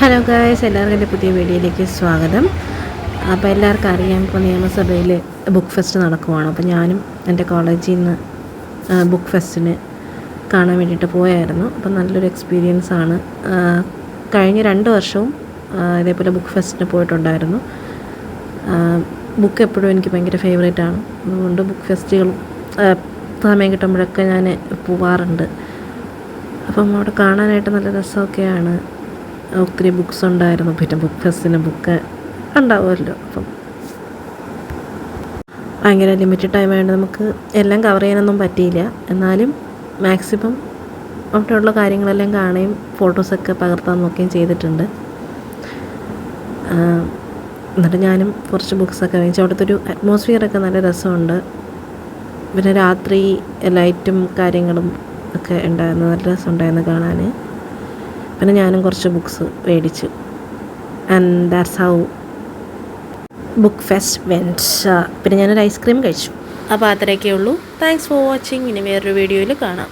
Hello guys, എല്ലാവർക്കും എൻ്റെ പുതിയ വീഡിയോയിലേക്ക് സ്വാഗതം. അപ്പോൾ എല്ലാവർക്കും അറിയാം, ഇപ്പോൾ നിയമസഭയിൽ ബുക്ക് ഫെസ്റ്റ് നടക്കുവാണ്. അപ്പോൾ ഞാനും എൻ്റെ കോളേജിൽ നിന്ന് ബുക്ക് ഫെസ്റ്റിന് കാണാൻ വേണ്ടിയിട്ട് പോയായിരുന്നു. അപ്പോൾ നല്ലൊരു എക്സ്പീരിയൻസ് ആണ്. കഴിഞ്ഞ 2 വർഷവും ഇതേപോലെ ബുക്ക് ഫെസ്റ്റിന് പോയിട്ടുണ്ടായിരുന്നു. ബുക്ക് എപ്പോഴും എനിക്ക് ഭയങ്കര ഫേവറേറ്റാണ്. അതുകൊണ്ട് ബുക്ക് ഫെസ്റ്റുകളും സമയം കിട്ടുമ്പോഴൊക്കെ ഞാൻ പോവാറുണ്ട്. അപ്പം അവിടെ കാണാനായിട്ട് നല്ല രസമൊക്കെയാണ്. ഒത്തിരി ബുക്സ് ഉണ്ടായിരുന്നു. പിന്നെ ബുക്ക് ഫെസ്റ്റിന് ബുക്ക് ഉണ്ടാവുമല്ലോ. അപ്പം ഭയങ്കര ലിമിറ്റഡ് ടൈം ആയതുകൊണ്ട് നമുക്ക് എല്ലാം കവർ ചെയ്യാനൊന്നും പറ്റിയില്ല. എന്നാലും മാക്സിമം അവിടെയുള്ള കാര്യങ്ങളെല്ലാം കാണുകയും ഫോട്ടോസൊക്കെ പകർത്താൻ നോക്കുകയും ചെയ്തിട്ടുണ്ട്. എന്നിട്ട് ഞാനും കുറച്ച് ബുക്സൊക്കെ വാങ്ങിച്ചു. അവിടുത്തെ ഒരു അറ്റ്മോസ്ഫിയറൊക്കെ നല്ല രസമുണ്ട്. പിന്നെ രാത്രി ലൈറ്റും കാര്യങ്ങളും ഒക്കെ ഉണ്ടായിരുന്നു. നല്ല രസമുണ്ടായിരുന്നു കാണാൻ. പിന്നെ ഞാനും കുറച്ച് ബുക്സ് മേടിച്ചു. And that's how book fest went. പിന്നെ ഞാനൊരു ഐസ്ക്രീം കഴിച്ചു. അപ്പോൾ അത്രയൊക്കെ ഉള്ളൂ. Thanks for watching. ഇനി വേറൊരു വീഡിയോയിൽ കാണാം.